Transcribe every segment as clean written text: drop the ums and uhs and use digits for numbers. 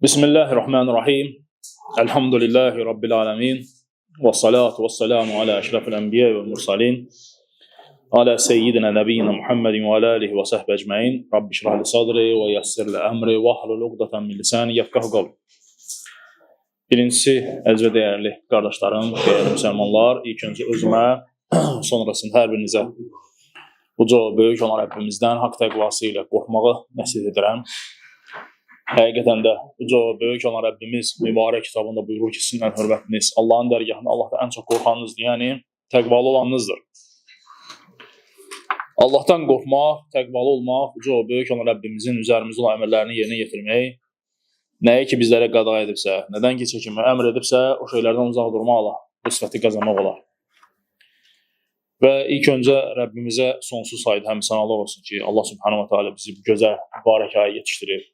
Bismillahirrahmanirrahim. Elhamdülillahi Rabbil alemin. Və salatu və salamu alə əşrafil ənbiyə və mursalin. Alə seyyidina nəbiyyina Muhammedin və alə alihi və səhbə əcməin. Rabbi şirahli sadri və yassirli əmri və ahlul uqdatan min lisani yefqahu qavli. Birincisi, əziz və dəyərli qardaşlarım, dəyərli müsəlmanlar, ilk öncə özümə, sonrasında hər birinizə uca böyük olan Rəbbimizdən haqq təqvası ilə qorxmağı nəsihət edirəm. Həqiqətən də uca böyük olan Rəbbimiz mübarək kitabında buyurur ki, sizin ən hörmətiniz Allahın dərgahında Allahdan ən çox qorxanınızdır, yəni təqvalı olanınızdır. Allahdan qorxmaq, təqvalı olmaq, uca böyük olan Rəbbimizin üzərimizdə olan əmrlərini yerinə yetirmək, nəyə ki bizlərə qada edibsə, nədən ki çəkinmək əmr edibsə, o şeylərdən uzaq durmaqla bu sifəti qazanmaq olar. Və ilk öncə Rəbbimizə sonsuz sayda həmsənalar olsun ki, Allah subhanahu wa ta'ala bizi gözəl, mübarək aya yetişdirir.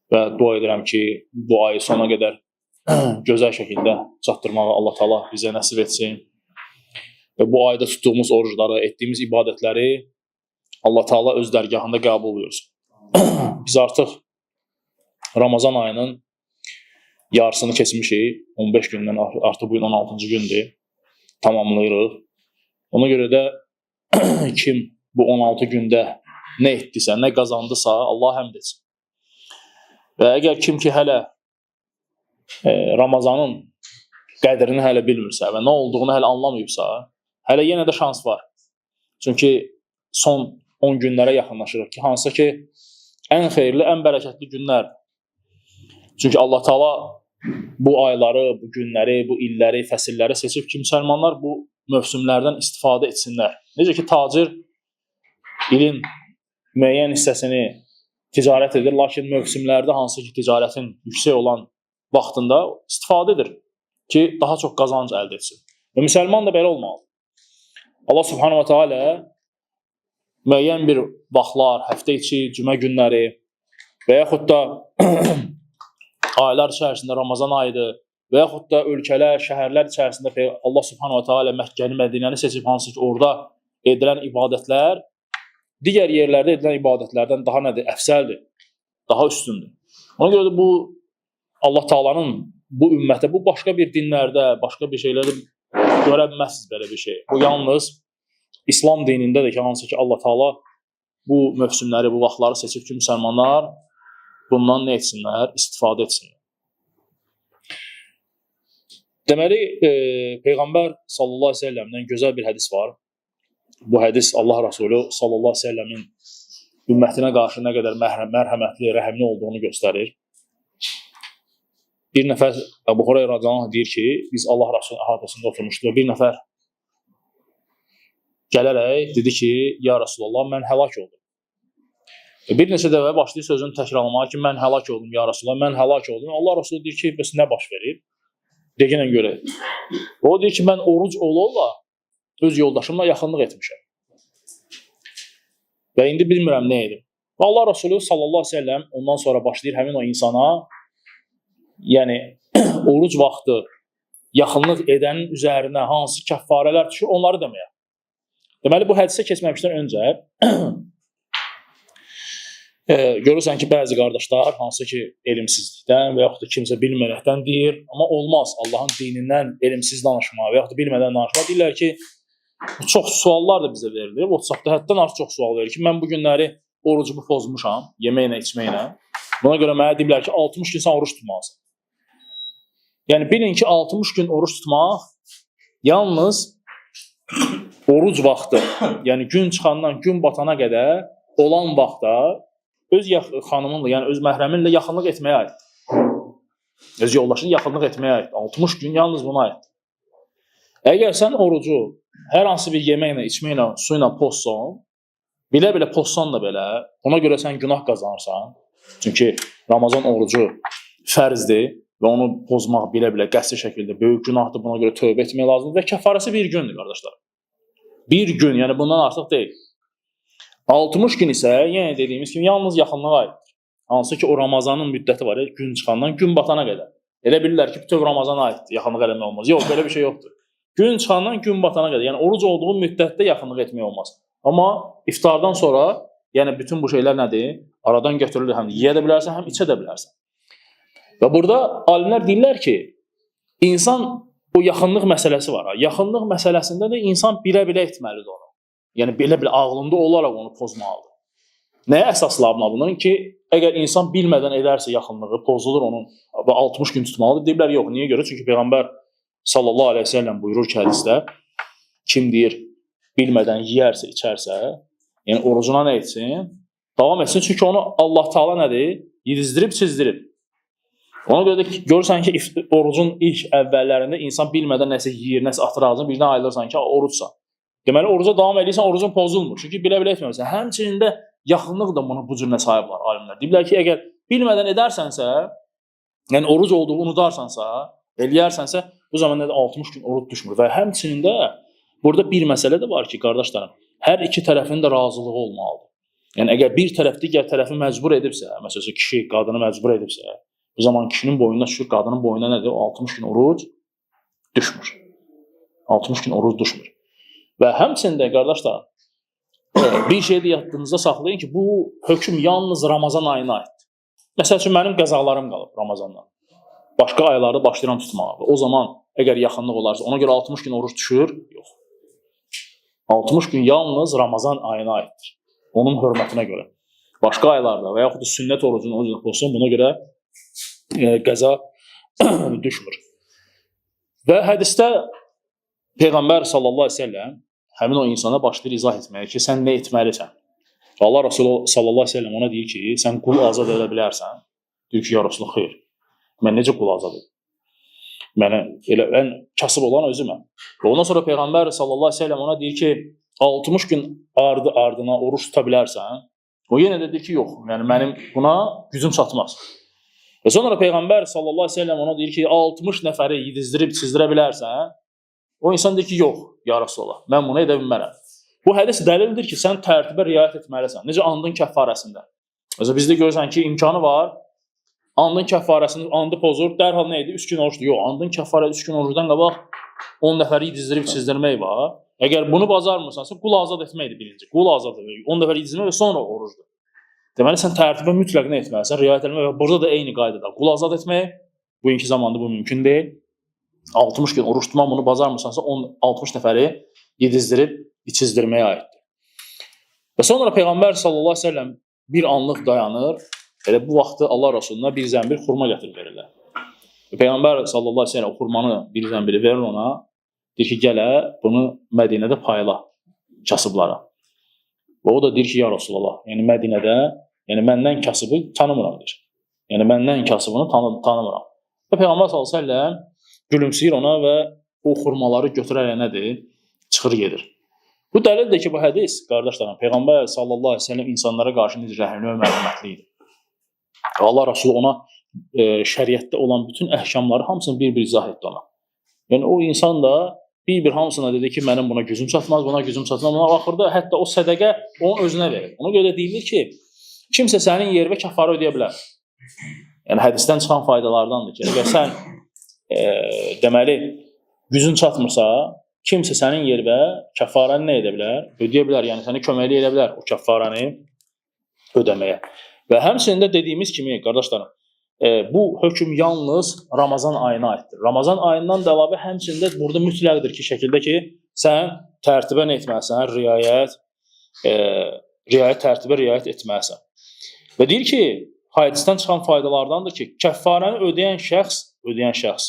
Və dua edirəm ki, bu ayı sona qədər gözəl şəkildə çatdırmağı Allah Taala bizə nəsib etsin. Və bu ayda tutduğumuz orucları, etdiyimiz ibadətləri Allah Taala öz dərgahında qəbul buyursun. Biz artıq Ramazan ayının yarısını keçmişik. 15 gündən artıq bugün 16-cı gündür. Tamamlayırıq. Ona görə də kim bu 16 gündə nə etdisə, nə qazandısa, Allah həmd etsin. Və əgər kim ki hələ Ramazanın qədrini hələ bilmirsə və nə olduğunu hələ anlamayıbsa, hələ yenə də şans var. Çünki son 10 günlərə yaxınlaşırıq ki, hansı ki ən xeyirli, ən bərəkətli günlər. Çünki Allah Taala bu ayları, bu günləri, bu illəri, fəsilləri seçib ki, müsəlmanlar bu mövsümlərdən istifadə etsinlər. Necə ki, tacir ilin müəyyən hissəsini ticarət edir, lakin mövsümlərdə hansı ki ticarətin yüksək olan vaxtında istifadə edir ki, daha çox qazanc əldə etsin. Və müsəlman da belə olmalı. Allah subhanahu wa ta'ala müəyyən bir vaxtlar, həftə içi, cümə günləri və yaxud da aylar içərisində Ramazan ayıdır və yaxud da ölkələr, şəhərlər içərisində Allah subhanahu wa ta'ala Məkkəni, Mədinəni seçib hansı ki orada edilən ibadətlər digər yerlərdə edilən ibadətlərdən daha nədir? Əfsəldir, daha üstündür. Ona görə də bu Allah Taala'nın bu ümmətə, bu başqa bir dinlərdə, başqa bir şeylərdə görə bilməzsiniz belə bir şey. Bu yalnız İslam dinində də ki, hansı ki Allah Taala bu mövsümləri, bu vaxtları seçib ki, müsəlmanlar bundan nə etsinlər? İstifadə etsinlər. Deməli, Peyğəmbər sallallahu əleyhi və səlləmdən gözəl bir hədis var. Bu hədis Allah Rasulü sallallahu əleyhi və səlləmin ümmətinə qarşı nə qədər mərhəmətli, rəhimli olduğunu göstərir. Bir nəfər Əbu Hüreyrə radiyallahu anh deyir ki, biz Allah Rasulunun əhatəsində oturmuşduq və bir nəfər gələrək dedi ki, ya Rasulullah, mən həlak oldum. Və bir neçə dəfə başlayır sözünü təkrarlamağa ki, mən həlak oldum, ya Rasulullah, mən həlak oldum. Allah Rasulü deyir ki, bəs nə baş verir? Deginən görə. O deyir ki, mən oruc ola öz yoldaşımla yaxınlıq etmişəm. Və indi bilmirəm nə edim. Və Allah Rasulü sallallahu əleyhi və səlləm ondan sonra başlayır həmin o insana, yəni oruc vaxtı yaxınlıq edənin üzərinə hansı kəffarələr düşür, onları deməyə. Deməli, bu hədisə keçməmişdən öncə görürsən ki, bəzi qardaşlar hansı ki elmsizlikdən və yaxud da kimsə bilməkdən deyir, amma olmaz Allahın dinindən elmsiz danışma və yaxud da bilmədən danışma. Deyirlər ki, çox suallar da bizə verilir. WhatsApp-da həddən artıq çox sual verir ki, mən bu günləri orucumu pozmuşam, yeməklə, içməklə. Buna görə mənə deyirlər ki, 60 gün sən oruç tutmalısın. Yəni, bilin ki, 60 gün oruç tutmaq yalnız oruc vaxtı, yəni gün çıxandan gün batana qədər olan vaxtda öz xanımınla, yəni öz məhrəminlə yaxınlıq etməyə aiddir. Öz yoldaşını yaxınlıq etməyə aiddir. 60 gün yalnız buna aiddir. Əgər sən orucu hər hansı bir yeməklə, içməklə, su ilə pozsan, bilə-bilə pozsan da belə, ona görə sən günah qazanırsan. Çünki Ramazan orucu fərzdir və onu pozmaq bilə-bilə qəsdi şəkildə böyük günahdır. Buna görə tövbə etmək lazımdır və kəfarəsi bir gündür, qardaşlar. Bir gün, yəni bundan artıq deyil. 60 gün isə, yenə dediyimiz kimi, yalnız yaxınlığa aiddir. Hansı ki, o Ramazanın müddəti var, gün çıxandan gün batana qədər. Elə bilirlər ki, bütöv Ramazana aiddir, yaxınlıq eləmək olmaz. Yox, belə bir şey yoxdur. Gün çıxandan gün batana qədər, yəni oruc olduğu müddətdə yaxınlıq etmək olmaz. Amma iftardan sonra, yəni bütün bu şeylər nədir? Aradan götürülür, həm yeyə də bilərsən, həm içə də bilərsən. Və burada alimlər deyirlər ki, insan o yaxınlıq məsələsi var. Yaxınlıq məsələsində də insan bilə-bilə etməlidir onu. Yəni belə-belə ağlında olaraq onu pozmalıdır. Nəyə əsaslanır bunun ki, əgər insan bilmədən edərsə yaxınlığı pozulur onun və 60 gün tutmalıdır. Deyirlər yox, niyə görə? Çünki Peyğəmbər sallallahu əleyhi və səlləm buyurur ki, hədisdə kim deyir bilmədən yeyərsə, içərsə, yəni orucuna nə etsin? Davam etsin. Çünki onu Allah Taala nədir? Yedizdirib, çizdirib. Ona görə də görürsən ki, orucun ilk əvvəllərində insan bilmədən nəsə yeyir, nəsə atır ağzına, birdən ayılırsan ki, orucsan. Deməli, oruca davam edirsən, orucun pozulmur. Çünki bilə-bilə etməlisən. Həmçinin də yaxınlıq da buna bu cür sahiblər alimlər. Deyirlər ki, əgər bilmədən edərsənsə, yəni oruc olduğunu unudarsansa, eləyərsənsə, bu zaman nədir 60 gün oruc düşmür. Və həmçinin də burada bir məsələ də var ki, qardaşlarım, hər iki tərəfin də razılığı olmalıdır. Yəni əgər bir tərəf digər tərəfi məcbur edibsə, məsələn kişi qadını məcbur edibsə, bu zaman kişinin boynuna düşür, qadının boynuna nədir? 60 gün oruc düşmür. 60 gün oruc düşmür. Və həmçində qardaşlar, bir şey də yadınızda saxlayın ki, bu hökm yalnız Ramazan ayına aiddir. Məsəl üçün mənim qəzalarım qalıb Ramazandan. Başqa aylarda başlayıram tutmağa. O zaman əgər yaxınlıq olarsa, ona görə 60 gün oruc düşür? Yox. 60 gün yalnız Ramazan ayına aiddir. Onun hörmətinə görə. Başqa aylarda və yaxud da sünnət orucunu orucuna pozsun, buna görə qəza düşmür. Və hədisdə Peyğəmbər sallallahu əleyhi və səlləm həmin o insana başlayır izah etməyə ki, sən nə etməlisən? Allah Rasulü sallallahu əleyhi və səlləm ona deyir ki, sən qul azad edə bilərsən. Deyir ki, ya Rasulullah, xeyr. Mən necə qul azad edim? Mən kasıb olan özüməm. Və ondan sonra Peyğəmbər sallallahu əleyhi və səlləm ona deyir ki, 60 gün ardı-ardına oruç tuta bilərsən. O yenə də deyir ki, yox. Yəni mənim buna gücüm çatmaz. Və sonra Peyğəmbər sallallahu əleyhi və səlləm ona deyir ki, 60 nəfəri yedizdirib çizdirə bilərsən. O insan deyir ki, yox, ya Rasulullah, mən bunu edə bilmərəm. Bu hədis dəlildir ki, sən tərtibə riayət etməlisən. Necə andın kəffarəsində. Məsələn, bizdə görürsən ki, imkanı var, andın kəffarəsini andı pozur, dərhal nə idi? 3 gün oruçdur. Yox, andın kəffarəsi 3 gün orucdan qabaq 10 nəfəri yedizdirib çizdirmək var. Əgər bunu bacarmırsansa, qul azad etməkdir birinci. Qul azad etmək, 10 nəfəri yedizdirmək və sonra orucdur. Deməli, sən tərtibə mütləq nə etməlisən? Riayət etmək və burada da eyni qaydada. Qul azad etmək, bugünkü zamanda bu mümkün deyil. 60 gün oruç tutmaq, bunu bacarmırsansa 60 nəfəri yedizdirib içizdirməyə aiddir. Və sonra Peyğəmbər sallallahu əleyhi və səlləm bir anlıq dayanır. Elə bu vaxtı Allah Rasuluna bir zənbil xurma gətirib verirlər. Peyğəmbər sallallahu əleyhi və səlləm xurmanı bir zənbili verir ona. Deyir ki, gələ bunu Mədinədə payla kasıblara. Və o da deyir ki, ya Rasulullah, yəni Mədinədə, yəni məndən kasıbı tanımıram deyir. Yəni məndən kasıbını tanımıram. Və Peyğəmbər sallallahu əleyhi və səlləm gülümsəyir ona və o xurmaları götürərək nədir? Çıxır gedir. Bu dəlildir ki, bu hədis, qardaşlarım, Peyğəmbər sallallahu əleyhi və səlləm insanlara qarşı necə rəhimli və mərhəmətli idi. Allah Rasulü ona şəriətdə olan bütün əhkamları hamısını bir-bir izah etdi ona. Yəni o insan da bir-bir hamısına dedi ki, mənim buna gücüm çatmaz, buna gücüm çatmaz. Buna axırda hətta o sədəqə onun özünə verir. Ona görə deyilir ki, kimsə sənin yerinə kəffarə ödəyə bilər. Yəni hədisdən çıxan faydalardandır ki, əgər sən deməli gücün çatmırsa, kimsə sənin yerinə kəffarəni nə edə bilər? Ödəyə bilər, yəni səni köməkli edə bilər o kəffarəni ödəməyə. Və həmçinin də dediyimiz kimi, qardaşlarım, bu hökm yalnız Ramazan ayına aiddir. Ramazan ayından da əlavə həmçində burada mütləqdir ki, şəkildə ki, sən tərtibə nə etməlisən? Tərtibə riayət etməlisən. Və deyir ki, hədisdən çıxan faydalardandır ki, kəffarəni ödəyən şəxs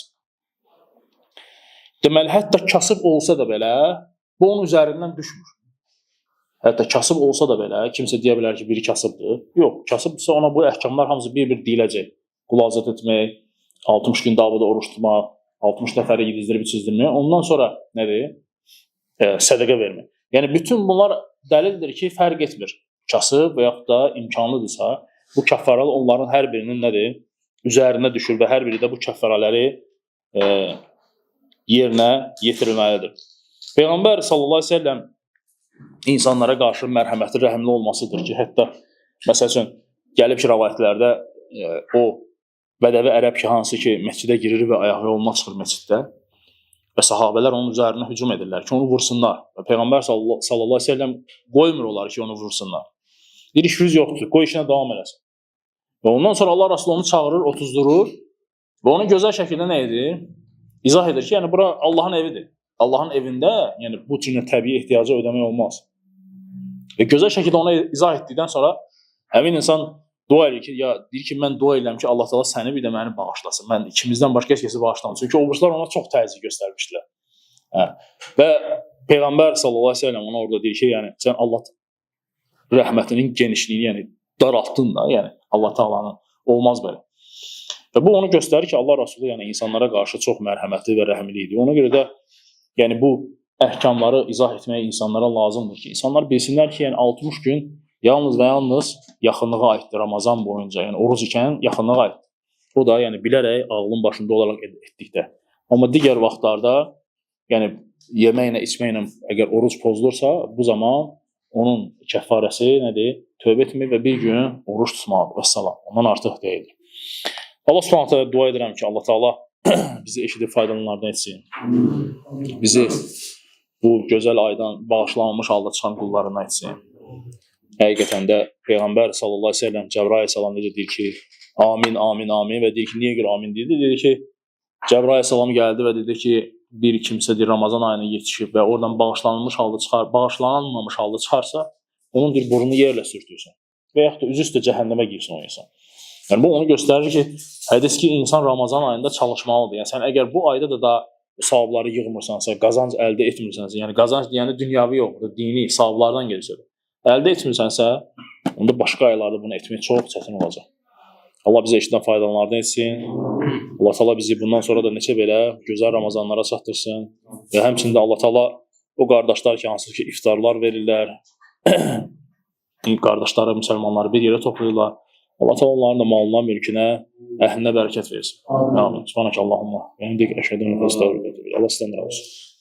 deməli, hətta kasıb olsa da belə, bu onun üzərindən düşmür. Hətta kasıb olsa da belə, kimsə deyə bilər ki, biri kasıbdır. Yox, kasıbdırsa ona bu əhkamlar hamısı bir-bir deyiləcək. Qul azad etmək, 60 gün davada oruç tutmaq, 60 nəfəri yedizdirib çizdirmək, ondan sonra nədir? Sədəqə vermək. Yəni, bütün bunlar dəlildir ki, fərq etmir. Kasıb və yaxud da imkanlıdırsa, bu kəffaralı onların hər birinin nədir? Üzərinə düşür və hər biri də bu kəffaraləri yerinə yetirilməlidir. Peyğəmbər sallallahu əleyhi və səlləm insanlara qarşı mərhəmətli, rəhimli olmasıdır ki, hətta məsəl üçün gəlib ki, rivayətlərdə o bədəvi ərəb ki, hansı ki, məscidə girir və ayaq yoluna çıxır məsciddə və sahabələr onun üzərinə hücum edirlər ki, onu vursunlar. Və Peyğəmbər sallallahu əleyhi və səlləm qoymur onlar ki, onu vursunlar. Deyir, işiniz yoxdur, qoy işinə davam eləsin. Və ondan sonra Allah Rasulü onu çağırır, otuzdurur Və onu gözəl şəkildə nə edir? İzah edir ki, yəni bura Allahın evidir. Allahın evində, yəni bu cür təbii ehtiyacı ödəmək olmaz. Və gözəl şəkildə ona izah etdikdən sonra həmin insan dua edir ki, ya deyir ki, mən dua edirəm ki, Allah Taala səni bir də məni bağışlasın. Mən ikimizdən başqa heç kəsi bağışlamasın. Çünki obruslar ona çox təzyiq göstərmişdilər. Hə. Və Peyğəmbər sallallahu əleyhi və səlləm ona orada deyir ki, yəni sən Allah rəhmətinin genişliyini, yəni daraltdın da, yəni Allah Taala'nın olmaz belə. Və bu onu göstərir ki, Allah Rəsulu yəni insanlara qarşı çox mərhəmətli və rəhimli idi. Ona görə də yəni bu əhkamları izah etmək insanlara lazımdır ki, insanlar bilsinlər ki, yəni 60 gün yalnız və yalnız yaxınlığa aiddir Ramazan boyunca. Yəni oruc ikən yaxınlığa aiddir. O da yəni bilərək ağlın başında olaraq etdikdə. Amma digər vaxtlarda yəni yeməklə, içməklə əgər oruc pozulursa, bu zaman onun kəffarəsi nədir? Tövbə etmək və bir gün oruç tutmaq və salam. Ondan artıq deyildir. Allah Subhanahu taala dua edirəm ki, Allah Taala bizi eşidib faydalananlardan etsin. Bizi bu gözəl aydan bağışlanmış halda çıxan qullarından etsin. Həqiqətən də Peyğəmbər sallallahu əleyhi və səlləm Cəbrail əleyhissalam necə deyir ki, amin, amin, amin və deyir ki, niyə görə amin dedi? Dedi ki, Cəbrail əleyhissalam gəldi və dedi ki, bir kimsə deyir Ramazan ayına yetişib və oradan bağışlanmış halda çıxar, bağışlanmamış halda çıxarsa, onun bir burnu yerlə sürtülsün və yaxud da üzü üstə cəhənnəmə girsin o insan. Yəni bu onu göstərir ki, hədis ki, insan Ramazan ayında çalışmalıdır. Yəni sən əgər bu ayda da savabları yığmırsansa, qazanc əldə etmirsənsə, yəni qazanc deyəndə dünyəvi yoxdur, dini savablardan gəlirsə, əldə etmirsənsə, onda başqa aylarda bunu etmək çox çətin olacaq. Allah bizə eşidən faydalanlardan etsin. Allah Taala bizi bundan sonra da neçə belə gözəl Ramazanlara çatdırsın. Və həmçində Allah Taala o qardaşlar ki, hansı ki iftarlar verirlər, qardaşları, müsəlmanları bir yerə toplayırlar. Allah Taala onların da malına, mülkünə, əhlinə bərəkət versin. Amin. Subhanək Allahumma. Yəni dəqiq əşhədən və əstəğfirullah. Allah sizdən razı olsun.